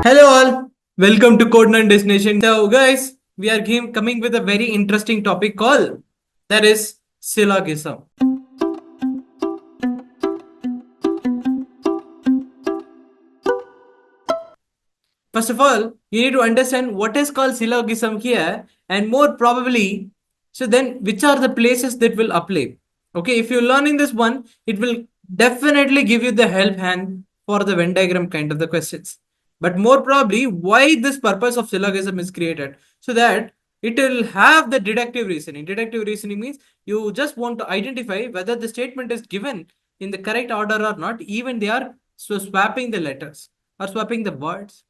Hello all, welcome to Code 9 Destination. So guys, we are coming with a very interesting topic called that is syllogism. First of all, you need to understand what is called syllogism here and more probably, so then which are the places that will apply. Okay, if you learn in this one, it will definitely give you the help hand for the Venn diagram kind of the questions. But more probably, why this purpose of syllogism is created? So that it will have the deductive reasoning. Deductive reasoning means you just want to identify whether the statement is given in the correct order or not, even they are swapping the letters or swapping the words.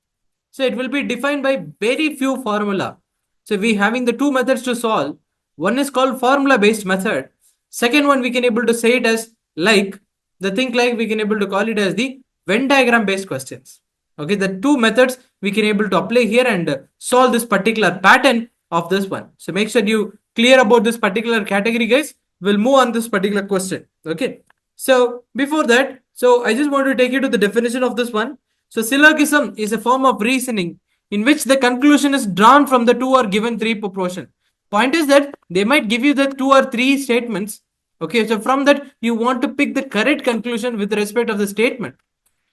So it will be defined by very few formula. So we having the two methods to solve. One is called formula based method. Second one we can able to say it as like the thing like we can able to call it as the Venn diagram based questions. Okay, the two methods we can able to apply here and solve this particular pattern of this one. So make sure you clear about this particular category, guys. We'll move on this particular question. Okay. So before that, so I just want to take you to the definition of this one. So syllogism is a form of reasoning in which the conclusion is drawn from the two or given three proportion. Point is that they might give you the two or three statements. Okay, so from that you want to pick the correct conclusion with respect of the statement.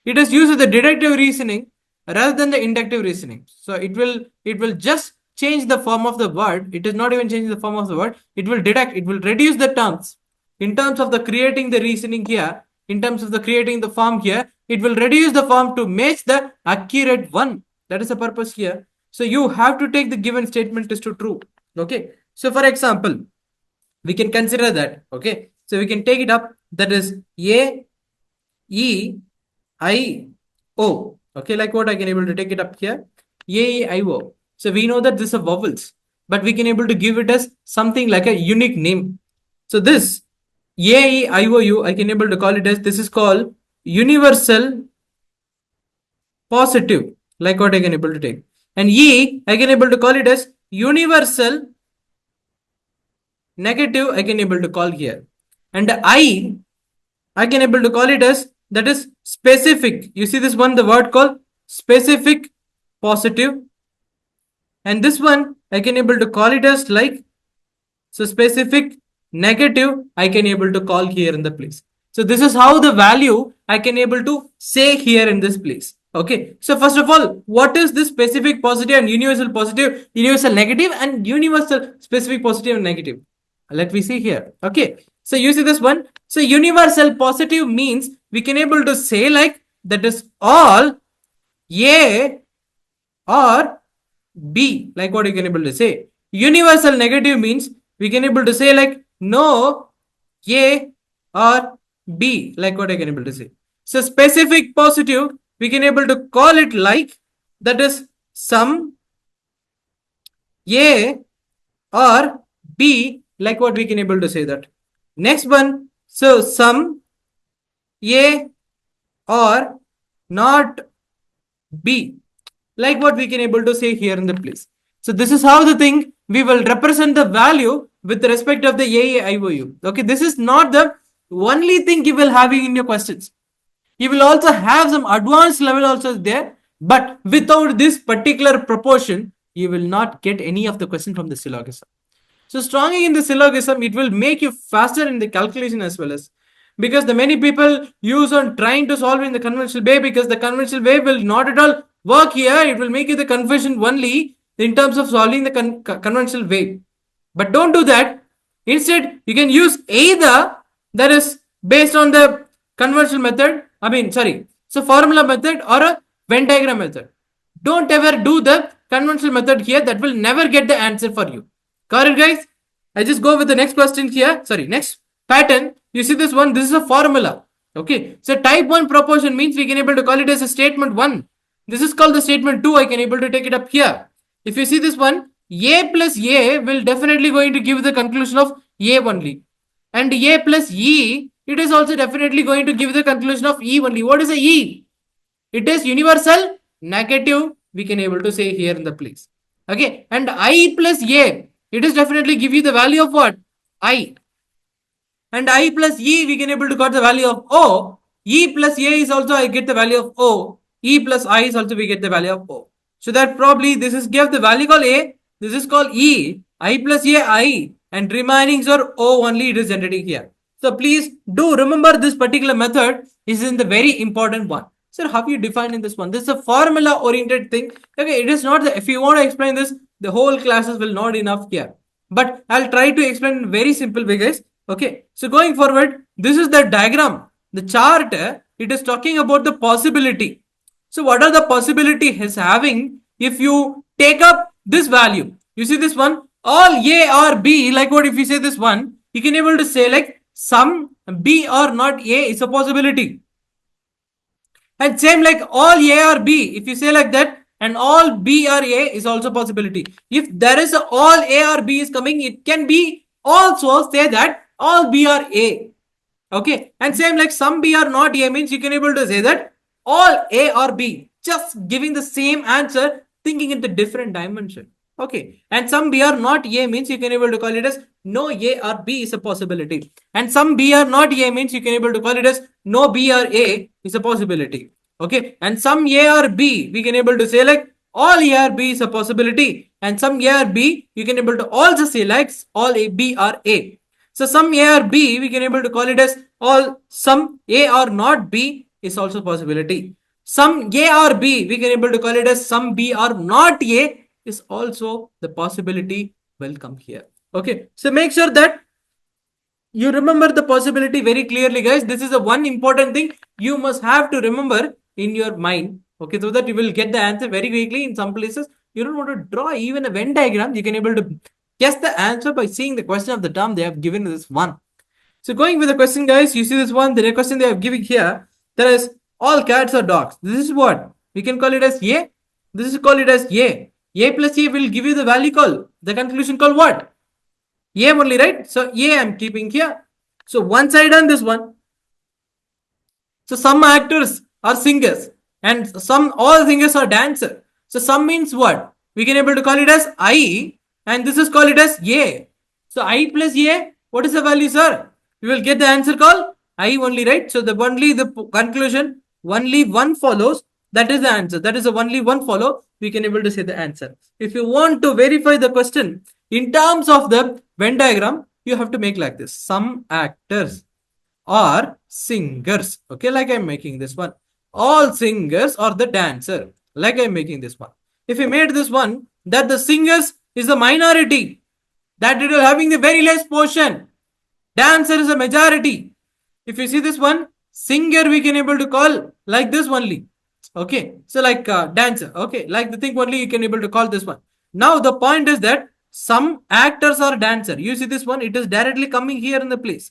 It is used as the deductive reasoning rather than the inductive reasoning. So it will just change the form of the word. It is not even changing the form of the word. It will deduct. It will reduce the terms in terms of the creating the reasoning here. In terms of the creating the form here, it will reduce the form to match the accurate one. That is the purpose here. So you have to take the given statement is to true. Okay. So for example, we can consider that. Okay. So we can take it up. That is A, E, I, O. Okay. Like what I can able to take it up here. A, E, I, O. So we know that this is vowels, but we can able to give it as something like a unique name. So this AEIOU, I can able to call it as, this is called universal positive, like what I can able to take. And E, I can able to call it as universal negative, I can able to call here. And I can able to call it as, that is specific. You see this one, the word called specific positive. And this one, I can able to call it as like, so specific negative I can able to call here in the place. So this is how the value I can able to say here in this place. Okay. So first of all, what is this specific positive and universal positive, universal negative and universal specific positive and negative? Let me see here. Okay. So you see this one. So universal positive means we can able to say like that is all A or B, like what you can able to say. Universal negative means we can able to say like no A or B, like what I can able to say. So specific positive we can able to call it like that is some A or B, like what we can able to say that. Next one, so some A or not B, like what we can able to say here in the place. So this is how the thing we will represent the value with respect of the AEIOU. Okay, this is not the only thing you will having in your questions. You will also have some advanced level also there, but without this particular proportion, you will not get any of the question from the syllogism. So strongly in the syllogism, it will make you faster in the calculation as well as, because the many people use on trying to solve in the conventional way, because the conventional way will not at all work here. It will make you the confusion only in terms of solving the conventional way. But don't do that. Instead, you can use either that is based on the conventional method. So formula method or a Venn diagram method. Don't ever do the conventional method here. That will never get the answer for you. Got it, guys? I just go with the next question here. Next pattern. You see this one. This is a formula. Okay. So type 1 proportion means we can able to call it as a statement 1. This is called the statement 2. I can able to take it up here. If you see this one, A plus A will definitely going to give the conclusion of A only. And A plus E, it is also definitely going to give the conclusion of E only. What is a E? It is universal negative, we can able to say here in the place. Okay. And I plus A, it is definitely give you the value of what? I. And I plus E, we can able to got the value of O. E plus A is also I get the value of O. E plus I is also we get the value of O. So that probably this is give the value called A, this is called E, I plus A, I, and remaining are O only it is generating here. So please do remember this particular method is in the very important one. Sir, how you define in this one? This is a formula oriented thing. Okay, it is not the, if you want to explain this, the whole classes will not enough here. But I'll try to explain in very simple way, guys. Okay, so going forward, this is the diagram. The chart, it is talking about the possibility. So what are the possibility is having if you take up this value? You see this one, all A or B, like what if you say this one, you can able to say like some B or not A is a possibility. And same like all A or B, if you say like that, and all B or A is also possibility. If there is a all A or B is coming, it can be also say that all B or A. Okay, and same like some B or not A means you can able to say that all A or B, just giving the same answer, thinking in the different dimension. Okay, and some B or not A means you can able to call it as no A or B is a possibility, and some B or not A means you can able to call it as no B or A is a possibility. Okay, and some A or B we can able to say like all A or B is a possibility, and some A or B you can able to also say like all A B or A. So some A or B we can able to call it as all some A or not B is also possibility. Some A or B we can able to call it as some B or not A is also the possibility will come here. Okay, so make sure that you remember the possibility very clearly, guys. This is the one important thing you must have to remember in your mind. Okay, so that you will get the answer very quickly. In some places you don't want to draw even a Venn diagram, you can able to guess the answer by seeing the question of the term they have given this one. So going with the question, guys, you see this one, the question they have giving here, there is all cats are dogs. This is what we can call it as A. This is call it as A. A plus A will give you the value call. The conclusion call what? A only, right? So A I'm keeping here. So one side on this one. So some actors are singers and some all singers are dancer. So some means what? We can able to call it as I and this is call it as A. So I plus A, what is the value, sir? We will get the answer call I only, right? So the only the conclusion, only one follows. That is the answer. That is the only one follow. We can able to say the answer. If you want to verify the question in terms of the Venn diagram, you have to make like this. Some actors are singers. Okay, like I'm making this one. All singers are the dancer. Like I'm making this one. If you made this one, that the singers is the minority, that it will having the very less portion. Dancer is a majority. If you see this one, singer we can able to call like this only. Okay, so like dancer. Okay, like the thing only you can able to call this one. Now the point is that some actors are dancer. You see this one, it is directly coming here in the place.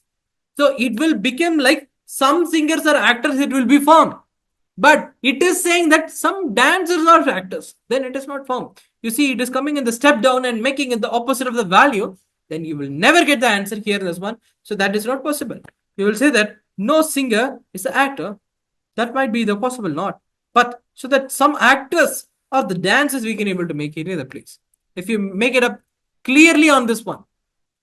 So it will become like some singers are actors, it will be formed. But it is saying that some dancers are actors. Then it is not formed. You see, it is coming in the step down and making it the opposite of the value. Then you will never get the answer here in this one. So that is not possible. You will say that no singer is an actor. That might be the possible not. But so that some actors or the dancers we can able to make it in the place. If you make it up clearly on this one.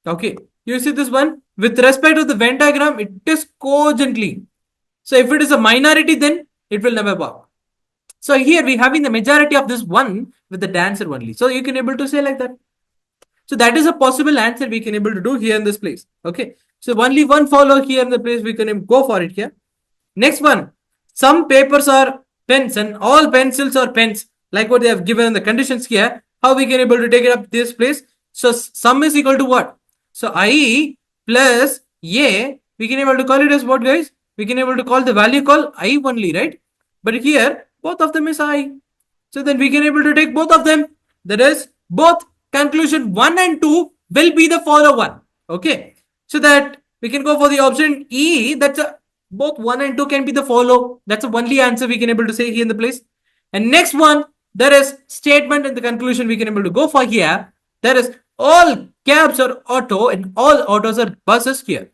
Okay. You see this one with respect to the Venn diagram, it is cogently. So if it is a minority, then it will never work. So here we having the majority of this one with the dancer only. So you can able to say like that. So that is a possible answer we can able to do here in this place. Okay. So only one follow here in the place we can go for it here. Next one. Some papers are pens and all pencils are pens. Like what they have given in the conditions here. How we can able to take it up this place. So sum is equal to what? So I plus A, we can able to call it as what, guys? We can able to call the value call I only, right? But here both of them is I. So then we can able to take both of them. That is both conclusion 1 and 2 will be the follow one. Okay. So that we can go for the option E. That's a, both 1 and 2 can be the follow. That's the only answer we can able to say here in the place. And next one, there is statement and the conclusion we can able to go for here. There is all cabs are auto and all autos are buses here.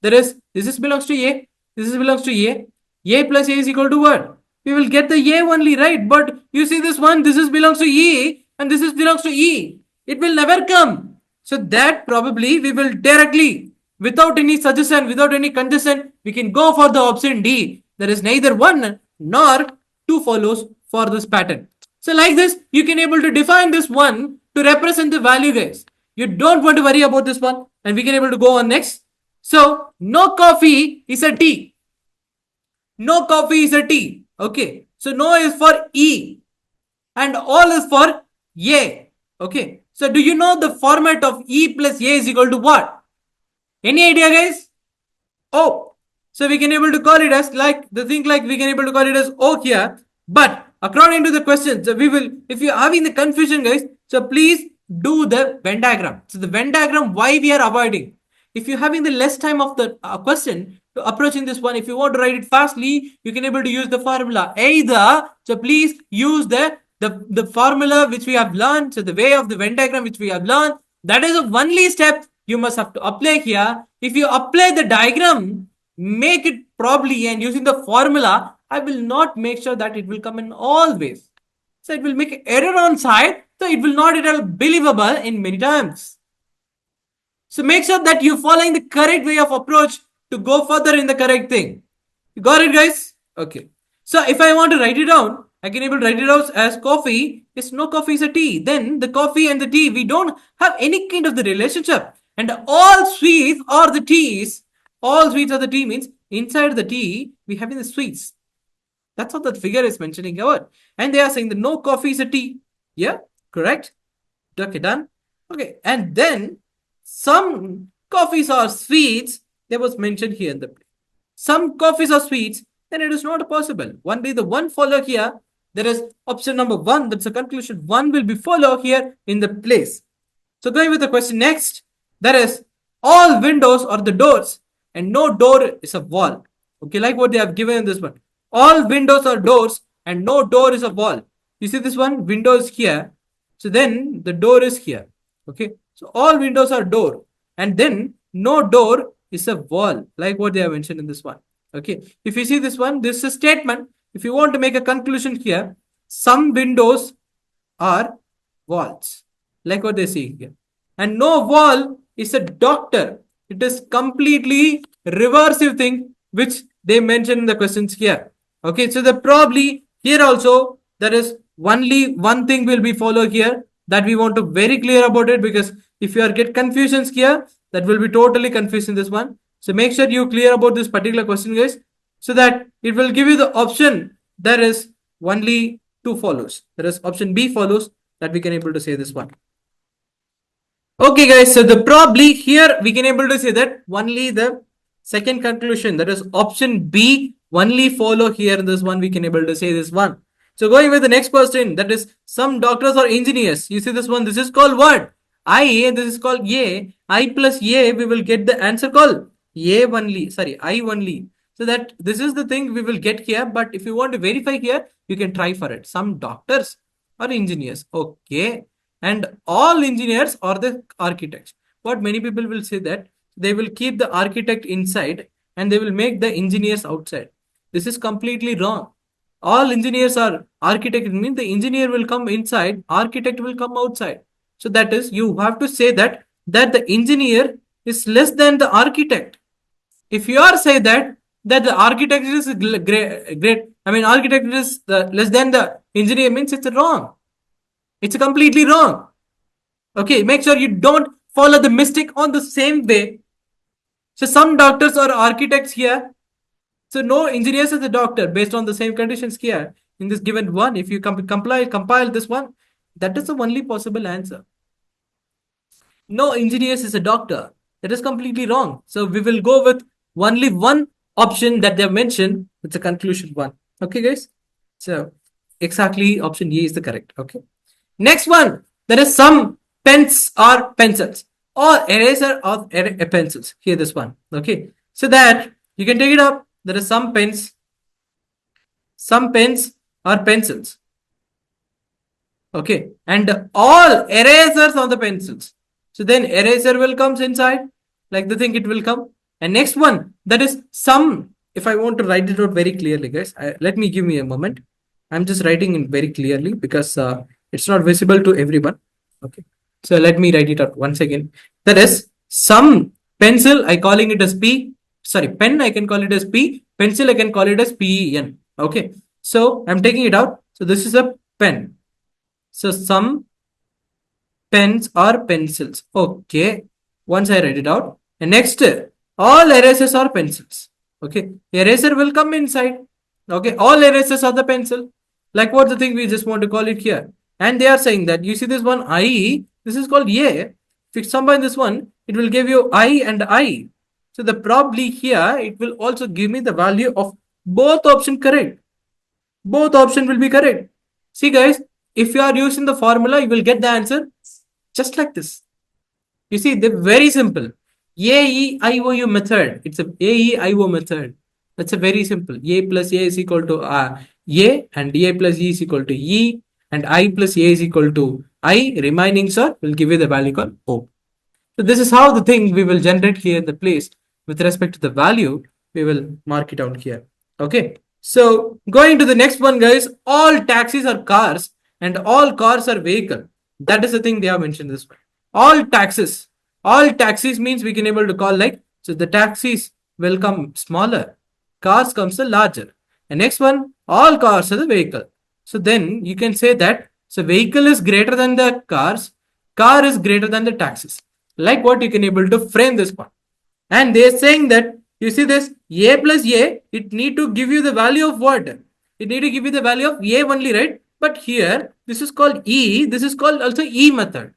There is, this is belongs to A. This is belongs to A. A plus A is equal to what? We will get the A only, right? But you see this one, this is belongs to E and this is belongs to E. It will never come. So that probably we will directly, without any suggestion, without any condition, we can go for the option D. There is neither 1 nor 2 follows for this pattern. So like this, you can able to define this one to represent the value, guys. You don't want to worry about this one, and we can able to go on next. So no coffee is a tea. No coffee is a tea. Okay. So no is for E and all is for A. Okay. So do you know the format of E plus A is equal to what? Any idea, guys? O. So we can able to call it as like the thing like we can able to call it as O here. But according to the question, so we will, if you're having the confusion, guys, so please do the Venn diagram. So the Venn diagram, why we are avoiding. If you're having the less time of the question to approaching this one, if you want to write it fastly, you can able to use the formula. Either, so please use the formula which we have learned, so the way of the Venn diagram which we have learned, that is the only step you must have to apply here. If you apply the diagram, make it properly and using the formula, I will not make sure that it will come in all ways. So it will make error on side, so it will not be believable in many times. So make sure that you're following the correct way of approach to go further in the correct thing. You got it, guys? Okay. So if I want to write it down, I can able to write it out as coffee is no coffee is a tea. Then the coffee and the tea, we don't have any kind of the relationship. And all sweets are the teas. All sweets are the tea means inside the tea, we having the sweets. That's what the figure is mentioning here. And they are saying that no coffee is a tea. Yeah, correct. Okay, done. Okay, and then some coffees are sweets. That was mentioned here in the play. Some coffees are sweets, then it is not possible. Only the one follow here. There is option number 1. That's a conclusion. 1 will be follow here in the place. So going with the question next. There is all windows are the doors and no door is a wall. Okay, like what they have given in this one. All windows are doors and no door is a wall. You see this one? Window is here. So then the door is here. Okay. So all windows are door and then no door is a wall, like what they have mentioned in this one. Okay. If you see this one, this is a statement. If you want to make a conclusion here, some windows are walls, like what they see here. And no wall is a doctor. It is completely reversive thing which they mention in the questions here. Okay, so the probably here also there is only one thing will be followed here that we want to very clear about it, because if you are get confusions here, that will be totally confused in this one. So make sure you clear about this particular question, guys, so that it will give you the option. There is only 2 follows. There is option B follows, that we can able to say this one. Okay, guys, so the probably here we can able to say that only the second conclusion, that is option B, only follow here in this one, we can able to say this one. So going with the next question, that is some doctors or engineers. You see this one, this is called what? I, this is called A. I plus A, we will get the answer called A only, sorry, I only. So that this is the thing we will get here, but if you want to verify here, you can try for it. Some doctors or engineers, okay. And all engineers are the architects. What many people will say that they will keep the architect inside and they will make the engineers outside. This is completely wrong. All engineers are architect. It means the engineer will come inside, architect will come outside. So that is, you have to say that the engineer is less than the architect. If you are say that the architect is great, I mean architect is less than the engineer, means it's wrong. It's completely wrong. Okay, make sure you don't follow the mistake on the same way. So some doctors are architects here. So no engineers as a doctor based on the same conditions here. In this given one, if you compile this one, that is the only possible answer. No engineers is a doctor. That is completely wrong. So we will go with only one option that they have mentioned. It's a conclusion one. Okay, guys. So exactly option A is the correct. Okay. Next one, there is some pens or pencils or eraser of pencils. Here, this one. Okay. So that you can take it up. There are some pens or pencils. Okay. And all erasers on the pencils. So then eraser will come inside, like the thing it will come. And next one, that is some, if I want to write it out very clearly, guys, let me give me a moment. I'm just writing it very clearly because it's not visible to everyone. Okay. So let me write it out once again. That is some pencil, I calling it as P. Sorry, pen, I can call it as P. Pencil, I can call it as PEN. Okay. So I'm taking it out. So this is a pen. So some pens or pencils. Okay. Once I write it out. And next, all erasers are pencils. Okay. Eraser will come inside. Okay. All erasers are the pencil. Like what the thing we just want to call it here. And they are saying that you see this one I, this is called A. If you combine this one, it will give you I and I. So the probably here, it will also give me the value of both option correct. Both option will be correct. See guys, if you are using the formula, you will get the answer just like this. You see, they're very simple. AEIOU method. It's a AEIO method. That's a very simple. A plus A is equal to A, and A plus E is equal to E, and I plus A is equal to I. Remaining, sir, will give you the value called O. So this is how the thing we will generate here in the place with respect to the value. We will mark it down here. Okay. So going to the next one, guys. All taxis are cars and all cars are vehicle. That is the thing they have mentioned this one. All taxes. All taxis means we can able to call like, so the taxis will come smaller. Cars comes the larger. And next one, all cars are the vehicle. So then you can say that so vehicle is greater than the cars, car is greater than the taxis. Like what you can able to frame this one. And they're saying that you see this a plus a, it need to give you the value of what? It need to give you the value of a only, right? But here this is called e, this is called also e method.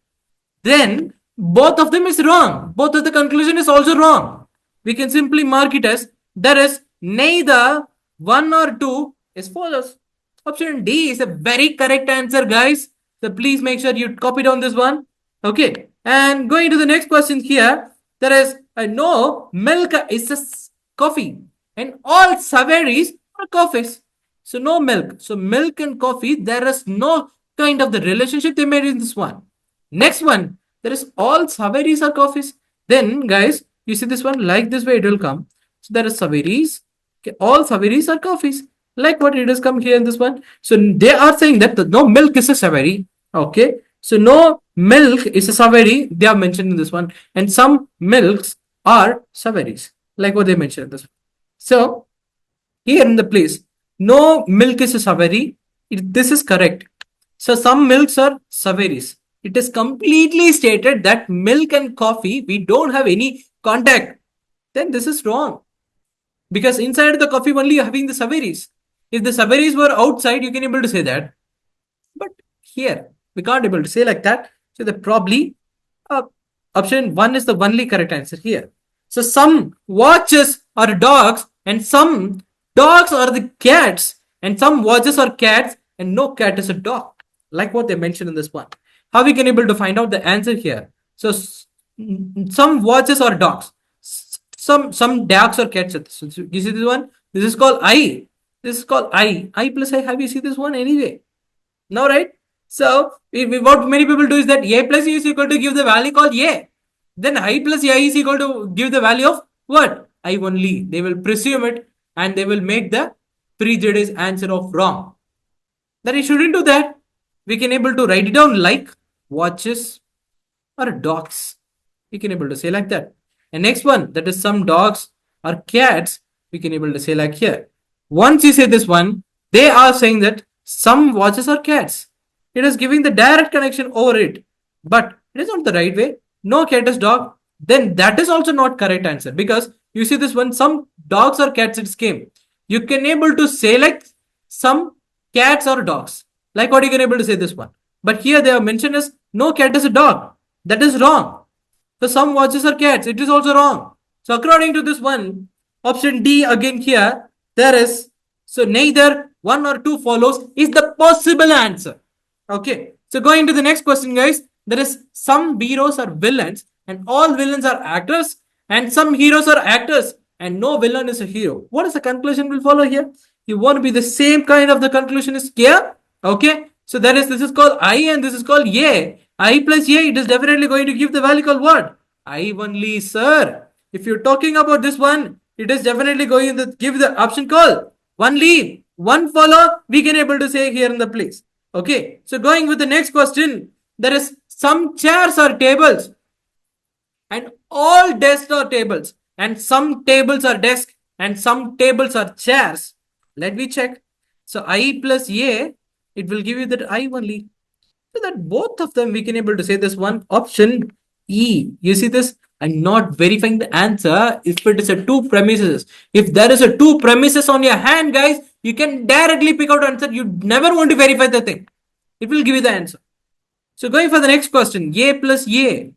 Then both of them is wrong. Both of the conclusion is also wrong. We can simply mark it as there is neither one or two as follows. Option D is a very correct answer, guys. So please make sure you copy down this one. Okay. And going to the next question here, there is no milk is a coffee, and all savories are coffees. So no milk. So milk and coffee, there is no kind of the relationship they made in this one. Next one, there is all savories are coffees. Then, guys, you see this one like this way it will come. So there are savories. Okay, all savories are coffees. Like what it has come here in this one. So they are saying that no milk is a savory. Okay. So no milk is a savory. They are mentioned in this one. And some milks are savories. Like what they mentioned in this one. So here in the place, no milk is a savory. This is correct. So some milks are savories. It is completely stated that milk and coffee, we don't have any contact. Then this is wrong. Because inside the coffee only you're having the savories. If the savories were outside, you can able to say that. But here, we can't able to say like that. So the probably option 1 is the only correct answer here. So some watches are dogs and some dogs are the cats and some watches are cats and no cat is a dog. Like what they mentioned in this one. How we can able to find out the answer here? So some watches are dogs. Some dogs or cats. So you see this one? This is called I. This is called I. I plus I. Have you see this one anyway? No, right? So what many people do is that a plus e is equal to give the value called a. Then I plus I is equal to give the value of what? I only. They will presume it and they will make the prejudice answer of wrong. Then you shouldn't do that. We can able to write it down like watches or dogs. We can able to say like that. And next one, that is some dogs or cats. We can able to say like here. Once you say this one, they are saying that some watches are cats. It is giving the direct connection over it. But it is not the right way. No cat is dog. Then that is also not correct answer. Because you see this one, some dogs or cats it's came. You can able to say like some cats or dogs. Like what you can able to say this one. But here they have mentioned as no cat is a dog. That is wrong. So some watches are cats. It is also wrong. So according to this one, option D again here, there is, so neither one or two follows is the possible answer. Okay. So going to the next question, guys. There is some heroes are villains and all villains are actors and some heroes are actors and no villain is a hero. What is the conclusion will follow here? You want to be the same kind of the conclusion is here. Okay. So that is, this is called I and this is called A. I plus A, it is definitely going to give the value called what? I only, sir. If you're talking about this one, it is definitely going to give the option called only. One follow, we can able to say here in the place. Okay. So going with the next question, there is some chairs or tables and all desks or tables and some tables are desks and some tables are chairs. Let me check. So I plus A, it will give you that I only. So that both of them we can able to say this one option E. You see this? I'm not verifying the answer if it is a two premises. If there is a two premises on your hand, guys, you can directly pick out answer. You never want to verify the thing. It will give you the answer. So going for the next question, A plus A.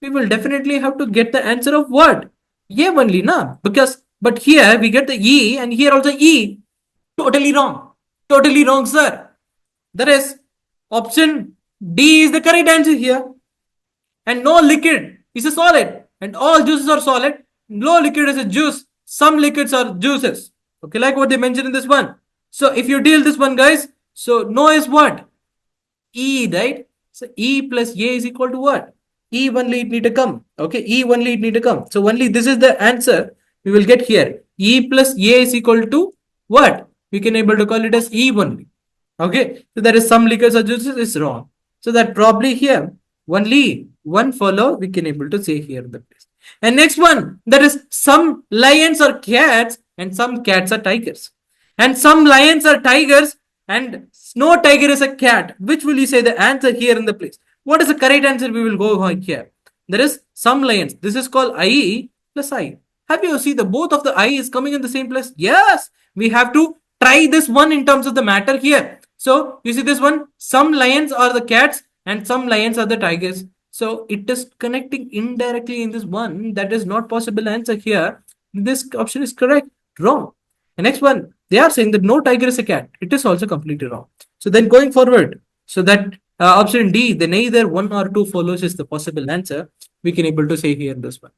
We will definitely have to get the answer of what? A only, na? Because, but here we get the E and here also E. Totally wrong. Totally wrong, sir. That is, option D is the correct answer here. And no liquid is a solid. And all juices are solid. No liquid is a juice. Some liquids are juices. Okay, like what they mentioned in this one. So if you deal this one, guys, so no is what? E, right? So E plus A is equal to what? E only it need to come. Okay, E only it need to come. So only this is the answer we will get here. E plus A is equal to what? We can able to call it as E only. Okay, so there is some liquors or juices is wrong. So that probably here only one follow we can able to say here in the place. And next one, that is some lions are cats and some cats are tigers. And some lions are tigers and no tiger is a cat. Which will you say the answer here in the place? What is the correct answer we will go here? There is some lions. This is called I plus I. Have you seen the both of the I is coming in the same place? Yes. We have to try this one in terms of the matter here. So you see this one, some lions are the cats and some lions are the tigers. So it is connecting indirectly in this one. That is not possible answer here. This option is correct. Wrong. The next one, they are saying that no tiger is a cat. It is also completely wrong. So then going forward, so that option D, the neither one or two follows is the possible answer. We can able to say here in this one.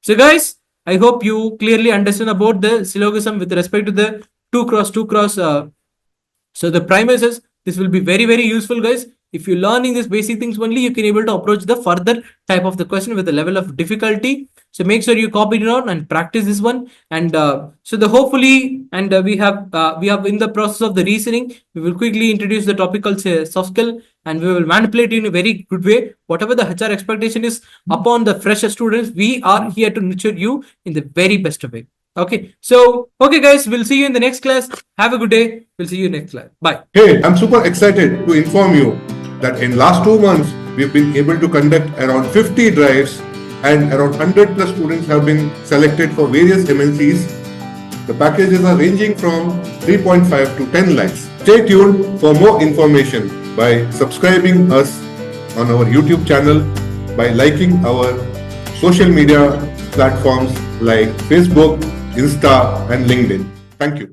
So guys, I hope you clearly understand about the syllogism with respect to the 2 cross 2 cross. So the premises, this will be very, very useful, guys. If you're learning these basic things only, you can able to approach the further type of the question with the level of difficulty. So make sure you copy it down and practice this one. And so the hopefully, and we have in the process of the reasoning, we will quickly introduce the topic called soft skill, and we will manipulate in a very good way. Whatever the HR expectation is upon the fresher students, we are here to nurture you in the very best way. Okay, so okay guys, we'll see you in the next class. Have a good day. We'll see you next class. Bye. Hey, I'm super excited to inform you that in last 2 months we've been able to conduct around 50 drives and around 100 plus students have been selected for various MNCs. The packages are ranging from 3.5 to 10 lakhs. Stay tuned for more information by subscribing us on our YouTube channel, by liking our social media platforms like Facebook, Insta and LinkedIn. Thank you.